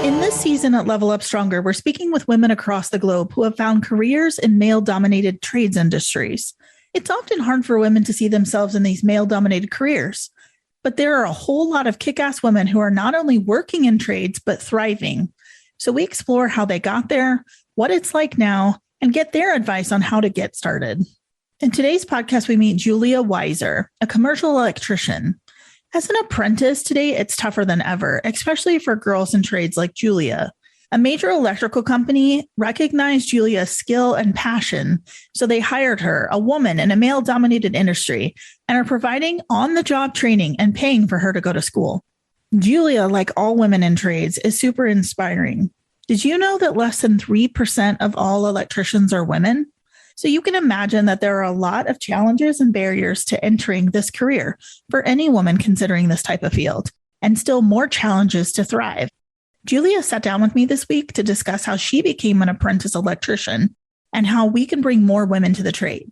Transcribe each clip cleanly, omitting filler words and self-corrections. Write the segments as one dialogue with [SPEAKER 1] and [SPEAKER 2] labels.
[SPEAKER 1] In this season at Level Up Stronger, we're speaking with women across the globe who have found careers in male-dominated trades industries. It's often hard for women to see themselves in these male-dominated careers, but there are a whole lot of kick-ass women who are not only working in trades, but thriving. So we explore how they got there, what it's like now, and get their advice on how to get started. In today's podcast, we meet Julia Weiser, a commercial electrician. As an apprentice today, it's tougher than ever, especially for girls in trades like Julia. A major electrical company recognized Julia's skill and passion, so they hired her, a woman in a male-dominated industry, and are providing on-the-job training and paying for her to go to school. Julia, like all women in trades, is super inspiring. Did you know that less than 3% of all electricians are women? So you can imagine that there are a lot of challenges and barriers to entering this career for any woman considering this type of field, and still more challenges to thrive. Julia sat down with me this week to discuss how she became an apprentice electrician and how we can bring more women to the trade.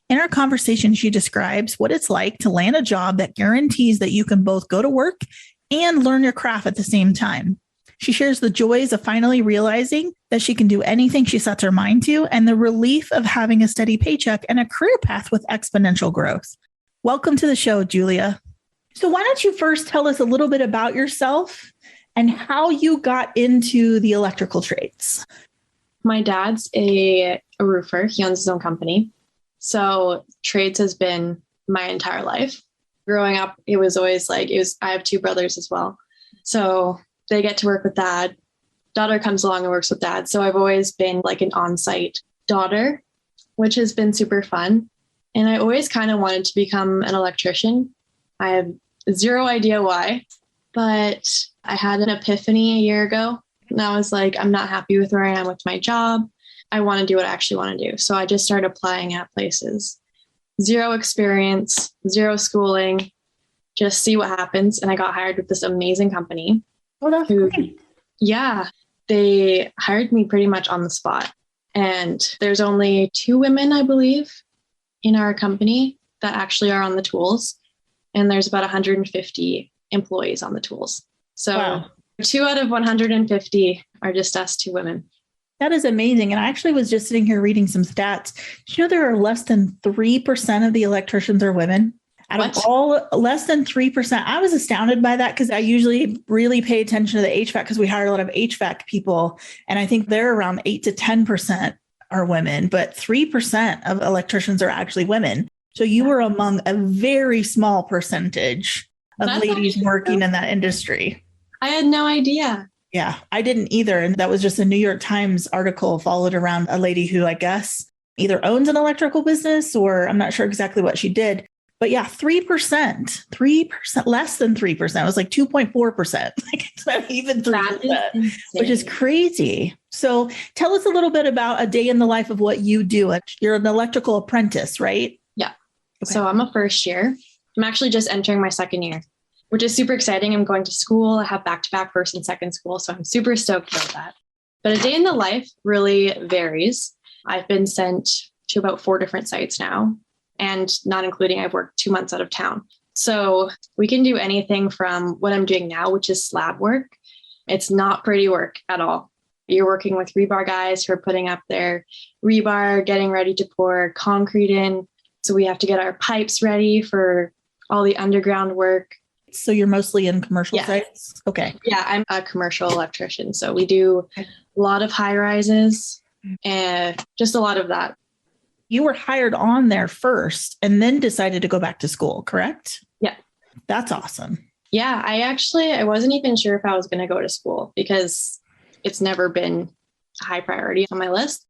[SPEAKER 1] In our conversation, she describes what it's like to land a job that guarantees that you can both go to work and learn your craft at the same time. She shares the joys of finally realizing that she can do anything she sets her mind to and the relief of having a steady paycheck and a career path with exponential growth. Welcome to the show, Julia. So why don't you first tell us a little bit about yourself and how you got into the electrical trades?
[SPEAKER 2] My dad's a roofer. He owns his own company. So trades has been my entire life. Growing up, it was always I have two brothers as well. So they get to work with dad. Daughter comes along and works with dad. So I've always been like an on-site daughter, which has been super fun. And I always kind of wanted to become an electrician. I have zero idea why, but I had an epiphany a year ago. And I was like, I'm not happy with where I am with my job. I want to do what I actually want to do. So I just started applying at places. Zero experience, zero schooling, just see what happens. And I got hired with this amazing company.
[SPEAKER 1] Oh, that's great.
[SPEAKER 2] Yeah, they hired me pretty much on the spot. And there's only 2 women, I believe, in our company that actually are on the tools. And there's about 150 employees on the tools. So wow. 2 out of 150 are just us 2 women.
[SPEAKER 1] That is amazing. And I actually was just sitting here reading some stats. You know, there are less than 3% of the electricians are women. Out of all, less than 3%. I was astounded by that because I usually really pay attention to the HVAC because we hire a lot of HVAC people. And I think they're around 8 to 10% are women, but 3% of electricians are actually women. So you were among a very small percentage of ladies working in that industry.
[SPEAKER 2] I had no idea.
[SPEAKER 1] Yeah, I didn't either. And that was just a New York Times article followed around a lady who I guess either owns an electrical business or I'm not sure exactly what she did. But yeah, 3%, less than 3%. It was like 2.4%. Like it's not even 3%, which is crazy. So tell us a little bit about a day in the life of what you do. You're an electrical apprentice, right?
[SPEAKER 2] Yeah. Okay. So I'm a first year. I'm actually just entering my second year, which is super exciting. I'm going to school. I have back-to-back first and second school. So I'm super stoked about that. But a day in the life really varies. I've been sent to about 4 different sites now. And not including I've worked 2 months out of town. So we can do anything from what I'm doing now, which is slab work. It's not pretty work at all. You're working with rebar guys who are putting up their rebar, getting ready to pour concrete in. So we have to get our pipes ready for all the underground work.
[SPEAKER 1] So you're mostly in commercial sites? Okay.
[SPEAKER 2] Yeah, I'm a commercial electrician. So we do a lot of high rises and just a lot of that.
[SPEAKER 1] You were hired on there first and then decided to go back to school, correct?
[SPEAKER 2] Yeah.
[SPEAKER 1] That's awesome.
[SPEAKER 2] Yeah, I wasn't even sure if I was going to go to school because it's never been a high priority on my list.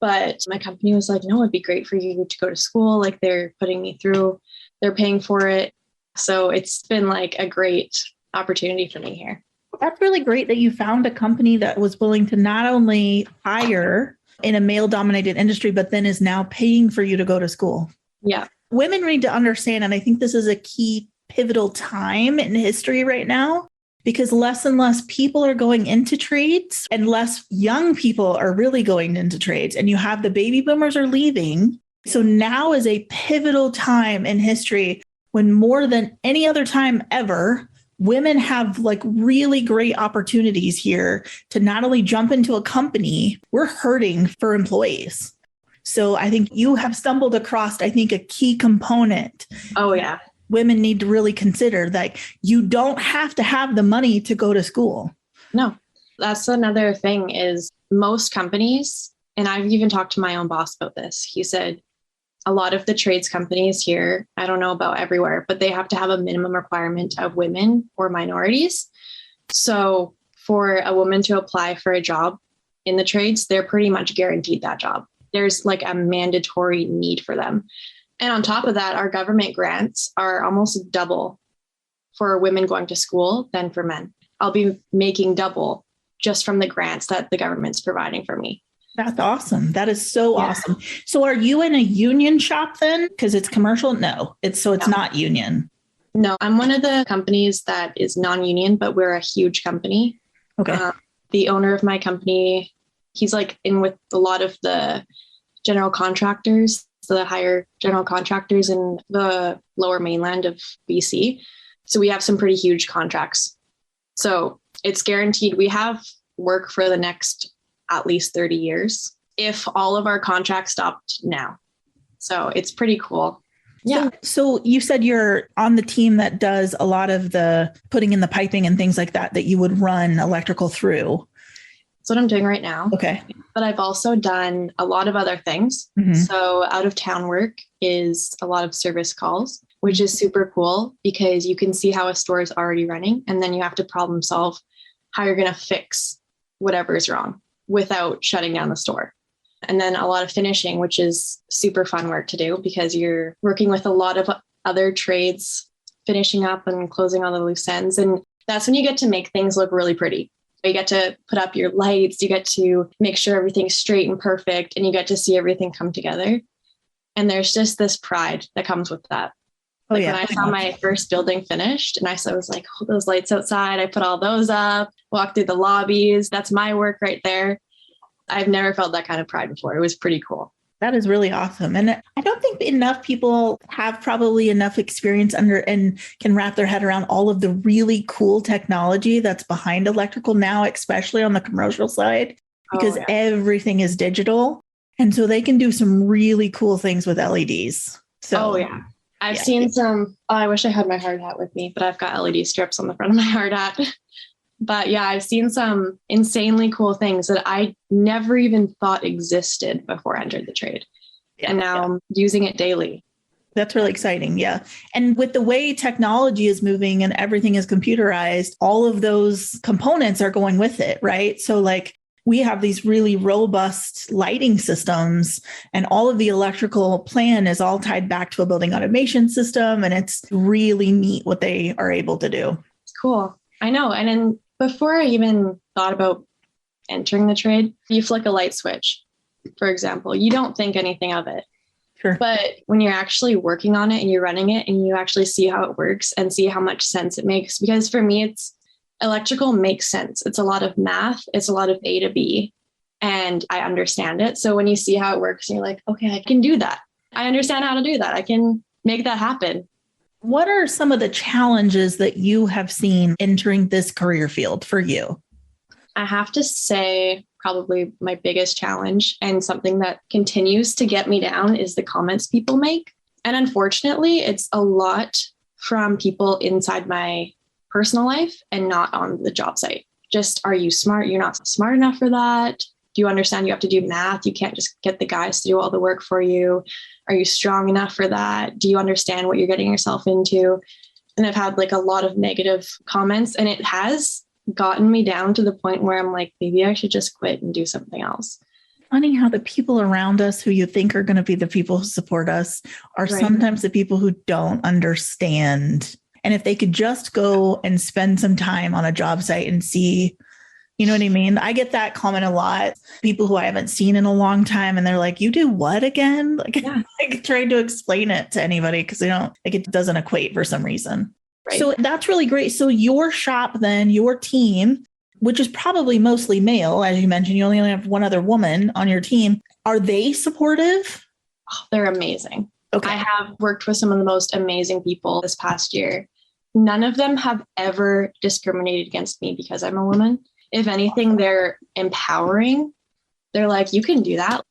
[SPEAKER 2] But my company was like, no, it'd be great for you to go to school. Like they're putting me through, they're paying for it. So it's been like a great opportunity for me here.
[SPEAKER 1] That's really great that you found a company that was willing to not only hire in a male-dominated industry, but then is now paying for you to go to school.
[SPEAKER 2] Yeah.
[SPEAKER 1] Women need to understand, and I think this is a key pivotal time in history right now, because less and less people are going into trades and less young people are really going into trades. And you have the baby boomers are leaving. So now is a pivotal time in history when more than any other time ever, women have like really great opportunities here to not only jump into a company, we're hurting for employees. So I think you have stumbled across, I think, a key component.
[SPEAKER 2] Oh, yeah.
[SPEAKER 1] Women need to really consider that you don't have to have the money to go to school.
[SPEAKER 2] No, that's another thing is most companies, and I've even talked to my own boss about this. He said a lot of the trades companies here, I don't know about everywhere, but they have to have a minimum requirement of women or minorities. So for a woman to apply for a job in the trades, they're pretty much guaranteed that job. There's like a mandatory need for them. And on top of that, our government grants are almost double for women going to school than for men. I'll be making double just from the grants that the government's providing for me.
[SPEAKER 1] That's awesome. That is so awesome. So are you in a union shop then? Because it's commercial? No, it's not union.
[SPEAKER 2] No, I'm one of the companies that is non-union, but we're a huge company.
[SPEAKER 1] Okay.
[SPEAKER 2] The owner of my company, he's like in with a lot of the general contractors, the higher general contractors in the lower mainland of BC. So we have some pretty huge contracts. So it's guaranteed we have work for the next at least 30 years if all of our contracts stopped now. So it's pretty cool. Yeah.
[SPEAKER 1] So you said you're on the team that does a lot of the putting in the piping and things like that you would run electrical through.
[SPEAKER 2] That's what I'm doing right now.
[SPEAKER 1] Okay.
[SPEAKER 2] But I've also done a lot of other things.
[SPEAKER 1] Mm-hmm.
[SPEAKER 2] So out of town work is a lot of service calls, which is super cool because you can see how a store is already running and then you have to problem solve how you're going to fix whatever is wrong without shutting down the store. And then a lot of finishing, which is super fun work to do because you're working with a lot of other trades, finishing up and closing all the loose ends. And that's when you get to make things look really pretty. You get to put up your lights, you get to make sure everything's straight and perfect, and you get to see everything come together. And there's just this pride that comes with that. When I saw my first building finished and I was like, oh, those lights outside, I put all those up, walked through the lobbies. That's my work right there. I've never felt that kind of pride before. It was pretty cool.
[SPEAKER 1] That is really awesome. And I don't think enough people have probably enough experience and can wrap their head around all of the really cool technology that's behind electrical now, especially on the commercial side, because everything is digital. And so they can do some really cool things with LEDs. So,
[SPEAKER 2] I've seen some, I wish I had my hard hat with me, but I've got LED strips on the front of my hard hat. But yeah, I've seen some insanely cool things that I never even thought existed before I entered the trade. And now I'm using it daily.
[SPEAKER 1] That's really exciting. Yeah. And with the way technology is moving and everything is computerized, all of those components are going with it, right? So like we have these really robust lighting systems and all of the electrical plan is all tied back to a building automation system. And it's really neat what they are able to do.
[SPEAKER 2] It's cool. I know. And then before I even thought about entering the trade, you flick a light switch, for example, you don't think anything of it.
[SPEAKER 1] Sure.
[SPEAKER 2] But when you're actually working on it and you're running it and you actually see how it works and see how much sense it makes, because for me, electrical makes sense. It's a lot of math. It's a lot of A to B and I understand it. So when you see how it works, you're like, okay, I can do that. I understand how to do that. I can make that happen.
[SPEAKER 1] What are some of the challenges that you have seen entering this career field for you?
[SPEAKER 2] I have to say probably my biggest challenge and something that continues to get me down is the comments people make. And unfortunately, it's a lot from people inside my personal life and not on the job site. Just, are you smart? You're not smart enough for that. Do you understand you have to do math? You can't just get the guys to do all the work for you. Are you strong enough for that? Do you understand what you're getting yourself into? And I've had like a lot of negative comments and it has gotten me down to the point where I'm like, maybe I should just quit and do something else.
[SPEAKER 1] Funny how the people around us who you think are going to be the people who support us are sometimes the people who don't understand. And if they could just go and spend some time on a job site and see, you know what I mean? I get that comment a lot. People who I haven't seen in a long time and they're like, you do what again? Like, like trying to explain it to anybody because they don't, like it doesn't equate for some reason. Right. So that's really great. So your shop then, your team, which is probably mostly male, as you mentioned, you only have one other woman on your team. Are they supportive?
[SPEAKER 2] Oh, they're amazing. Okay. I have worked with some of the most amazing people this past year. none of them have ever discriminated against me because I'm a woman. If anything, they're empowering. They're like, you can do that.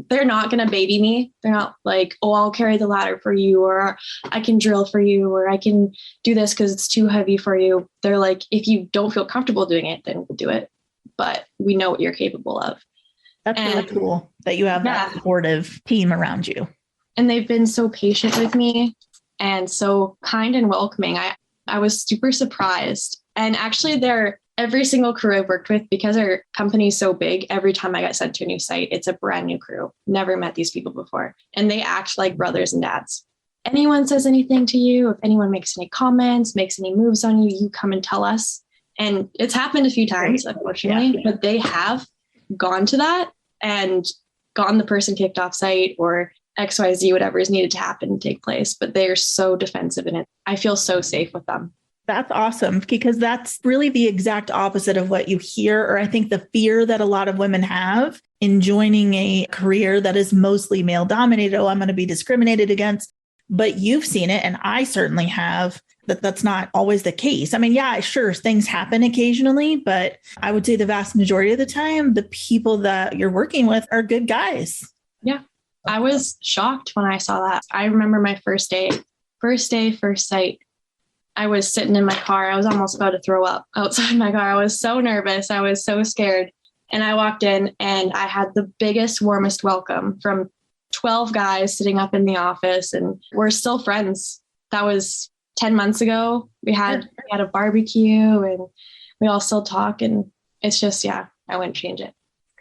[SPEAKER 2] They're not going to baby me. They're not like, oh, I'll carry the ladder for you, or I can drill for you, or I can do this because it's too heavy for you. They're like, if you don't feel comfortable doing it, then do it. But we know what you're capable of.
[SPEAKER 1] That's really cool that you have that supportive team around you.
[SPEAKER 2] And they've been so patient with me and so kind and welcoming. I was super surprised. And actually, every single crew I've worked with, because our company is so big, every time I got sent to a new site, it's a brand new crew. Never met these people before. And they act like brothers and dads. Anyone says anything to you, if anyone makes any comments, makes any moves on you, you come and tell us. And it's happened a few times, unfortunately, but they have gone to that and gotten the person kicked off site or XYZ, whatever is needed to happen and take place. But they are so defensive in it. I feel so safe with them.
[SPEAKER 1] That's awesome, because that's really the exact opposite of what you hear, or I think the fear that a lot of women have in joining a career that is mostly male dominated. Oh, I'm going to be discriminated against. But you've seen it, and I certainly have, that's not always the case. I mean, yeah, sure, things happen occasionally, but I would say the vast majority of the time, the people that you're working with are good guys.
[SPEAKER 2] Yeah. I was shocked when I saw that. I remember my first site. I was sitting in my car. I was almost about to throw up outside my car. I was so nervous. I was so scared. And I walked in and I had the biggest, warmest welcome from 12 guys sitting up in the office, and we're still friends. That was 10 months ago. We had a barbecue and we all still talk, and it's just, I wouldn't change it.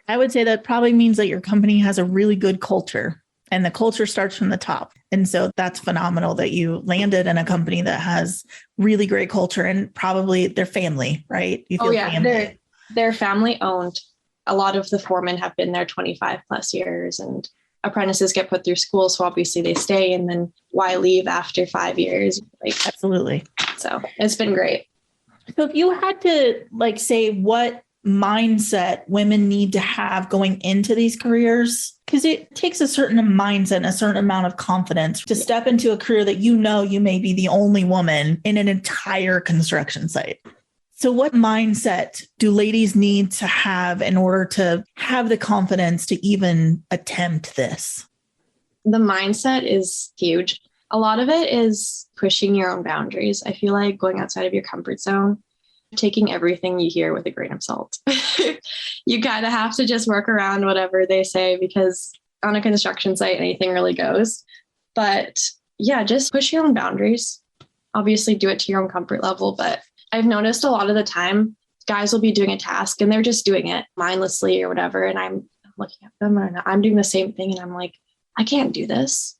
[SPEAKER 1] I would say that probably means that your company has a really good culture, and the culture starts from the top. And so that's phenomenal that you landed in a company that has really great culture, and probably their family, right? You feel family.
[SPEAKER 2] They're family owned. A lot of the foremen have been there 25 plus years, and apprentices get put through school. So obviously they stay, and then why leave after 5 years?
[SPEAKER 1] Absolutely.
[SPEAKER 2] So it's been great.
[SPEAKER 1] So if you had to say what mindset women need to have going into these careers, because it takes a certain mindset and a certain amount of confidence to step into a career that you may be the only woman in an entire construction site. So what mindset do ladies need to have in order to have the confidence to even attempt this?
[SPEAKER 2] The mindset is huge. A lot of it is pushing your own boundaries. I feel like going outside of your comfort zone, taking everything you hear with a grain of salt. You kind of have to just work around whatever they say, because on a construction site, anything really goes. But yeah, just push your own boundaries. Obviously do it to your own comfort level. But I've noticed a lot of the time guys will be doing a task and they're just doing it mindlessly or whatever. And I'm looking at them and I'm doing the same thing. And I'm like, I can't do this.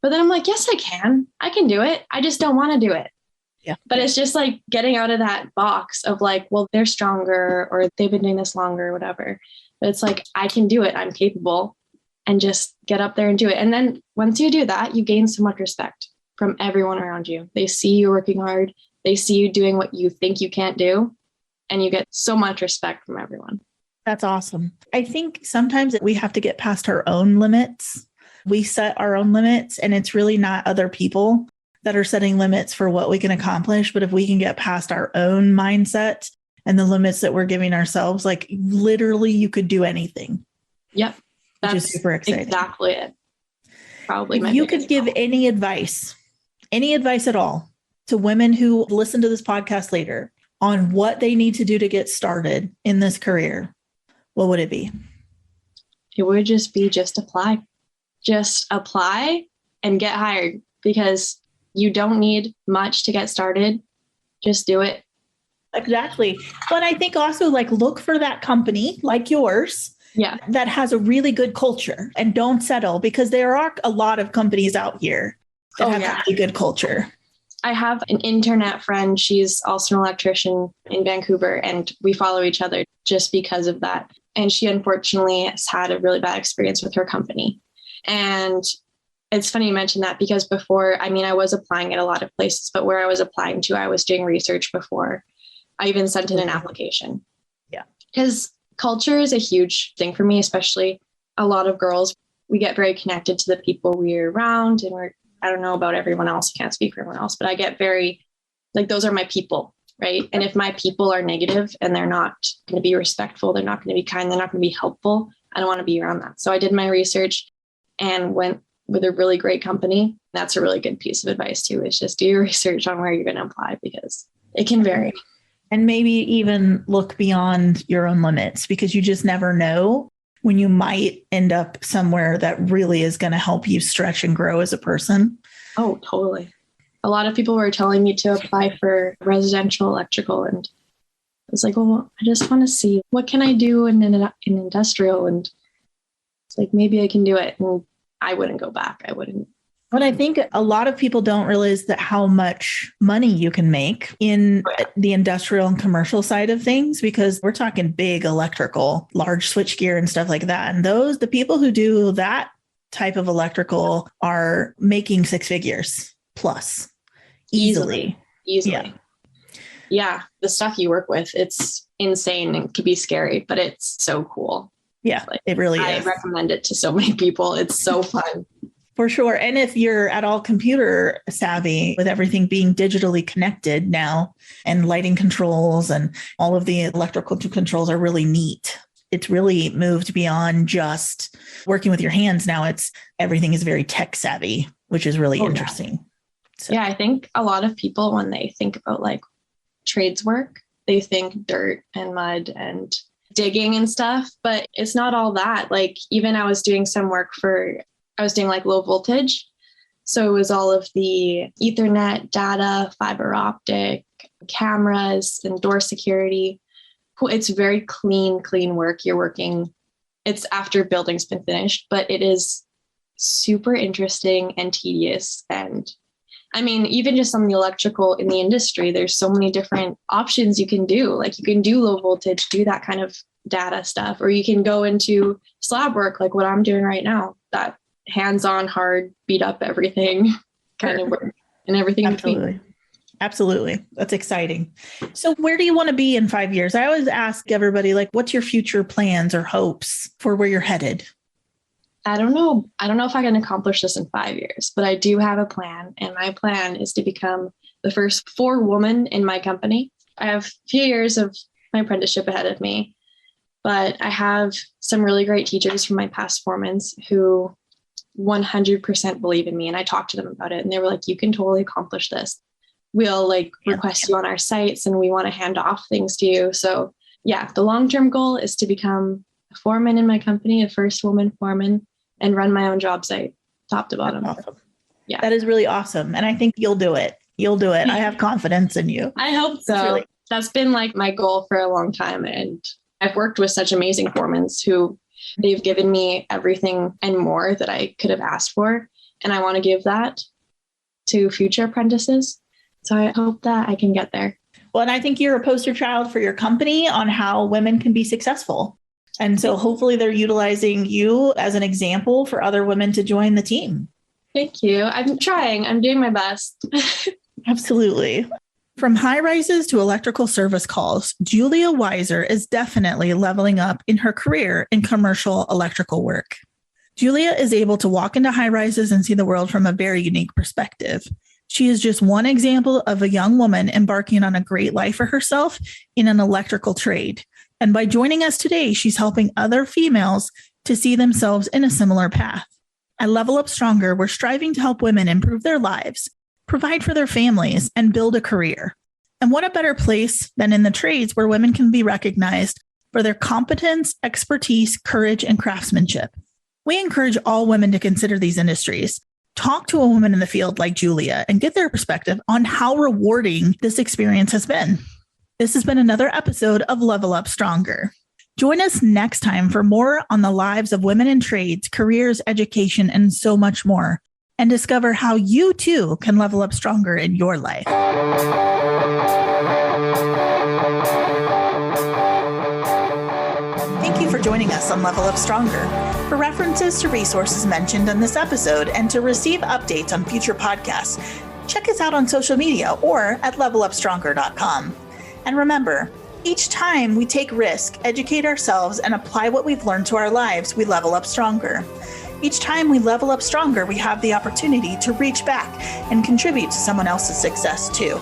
[SPEAKER 2] But then I'm like, yes, I can. I can do it. I just don't want to do it.
[SPEAKER 1] Yeah.
[SPEAKER 2] But it's just like getting out of that box of like, well, they're stronger or they've been doing this longer or whatever. But it's like, I can do it. I'm capable, and just get up there and do it. And then once you do that, you gain so much respect from everyone around you. They see you working hard. They see you doing what you think you can't do, and you get so much respect from everyone.
[SPEAKER 1] That's awesome. I think sometimes we have to get past our own limits. We set our own limits, and it's really not other people that are setting limits for what we can accomplish. But if we can get past our own mindset and the limits that we're giving ourselves, like literally you could do anything.
[SPEAKER 2] Yep.
[SPEAKER 1] Which is super exciting.
[SPEAKER 2] Exactly it. Probably my
[SPEAKER 1] If you could give any advice at all to women who listen to this podcast later on what they need to do to get started in this career, what would it be?
[SPEAKER 2] It would just be apply. Just apply and get hired, because you don't need much to get started. Just do it.
[SPEAKER 1] Exactly. But I think also look for that company like yours.
[SPEAKER 2] Yeah.
[SPEAKER 1] That has a really good culture, and don't settle, because there are a lot of companies out here that have a really good culture.
[SPEAKER 2] I have an internet friend. She's also an electrician in Vancouver, and we follow each other just because of that. And she unfortunately has had a really bad experience with her company. And it's funny you mentioned that, because before, I was applying at a lot of places, but where I was applying to, I was doing research before I even sent in an application.
[SPEAKER 1] Yeah.
[SPEAKER 2] Because culture is a huge thing for me, especially a lot of girls. We get very connected to the people we're around, and I don't know about everyone else. I can't speak for everyone else, but I get very Like those are my people, right? And if my people are negative and they're not going to be respectful, they're not going to be kind, they're not going to be helpful, I don't want to be around that. So I did my research and went with a really great company. That's a really good piece of advice too, is just do your research on where you're going to apply because it can vary.
[SPEAKER 1] And maybe even look beyond your own limits, because you just never know when you might end up somewhere that really is going to help you stretch and grow as a person.
[SPEAKER 2] Oh, totally. A lot of people were telling me to apply for residential electrical, and I was like, well, I just want to see what can I do in industrial, and it's like maybe I can do it. And I wouldn't go back. I wouldn't.
[SPEAKER 1] But I think a lot of people don't realize that how much money you can make in the industrial and commercial side of things, because we're talking big electrical, large switchgear and stuff like that. And the people who do that type of electrical are making six figures plus easily.
[SPEAKER 2] Yeah. The stuff you work with, it's insane and can be scary, but it's so cool.
[SPEAKER 1] Yeah, it really is.
[SPEAKER 2] I recommend it to so many people. It's so fun.
[SPEAKER 1] For sure. And if you're at all computer savvy, with everything being digitally connected now and lighting controls and all of the electrical controls are really neat. It's really moved beyond just working with your hands. Now everything is very tech savvy, which is really interesting. So.
[SPEAKER 2] Yeah, I think a lot of people, when they think about like trades work, they think dirt and mud and digging and stuff, but it's not all that. Like even I was doing some work I was doing like low voltage. So it was all of the Ethernet data, fiber optic, cameras, and door security. It's very clean work. You're working, it's after building's been finished, but it is super interesting and tedious. And I mean, even just on the electrical in the industry, there's so many different options you can do. Like you can do low voltage, do that kind of data stuff, or you can go into slab work like what I'm doing right now, that hands-on, hard, beat up everything kind of work and everything.
[SPEAKER 1] Absolutely. That's exciting. So where do you want to be in 5 years? I always ask everybody, like, what's your future plans or hopes for where you're headed?
[SPEAKER 2] I don't know if I can accomplish this in 5 years, but I do have a plan. And my plan is to become the first 4 women in my company. I have a few years of my apprenticeship ahead of me, but I have some really great teachers from my past foremans who 100% believe in me. And I talked to them about it and they were like, you can totally accomplish this. We'll request you on our sites and we want to hand off things to you. So yeah, the long-term goal is to become a foreman in my company, a first woman foreman, and run my own job site, top to bottom.
[SPEAKER 1] Awesome.
[SPEAKER 2] Yeah.
[SPEAKER 1] That is really awesome. And I think you'll do it. I have confidence in you.
[SPEAKER 2] I hope so. That's been like my goal for a long time. And I've worked with such amazing foremans who they've given me everything and more that I could have asked for. And I want to give that to future apprentices. So I hope that I can get there.
[SPEAKER 1] Well, and I think you're a poster child for your company on how women can be successful. And so hopefully they're utilizing you as an example for other women to join the team.
[SPEAKER 2] Thank you. I'm trying. I'm doing my best.
[SPEAKER 1] Absolutely. From high rises to electrical service calls, Julia Weiser is definitely leveling up in her career in commercial electrical work. Julia is able to walk into high rises and see the world from a very unique perspective. She is just one example of a young woman embarking on a great life for herself in an electrical trade. And by joining us today, she's helping other females to see themselves in a similar path. At Level Up Stronger, we're striving to help women improve their lives, provide for their families, and build a career. And what a better place than in the trades where women can be recognized for their competence, expertise, courage, and craftsmanship. We encourage all women to consider these industries. Talk to a woman in the field like Julia and get their perspective on how rewarding this experience has been. This has been another episode of Level Up Stronger. Join us next time for more on the lives of women in trades, careers, education, and so much more, and discover how you too can level up stronger in your life. Thank you for joining us on Level Up Stronger. For references to resources mentioned in this episode and to receive updates on future podcasts, check us out on social media or at levelupstronger.com. And remember, each time we take risk, educate ourselves, and apply what we've learned to our lives, we level up stronger. Each time we level up stronger, we have the opportunity to reach back and contribute to someone else's success too.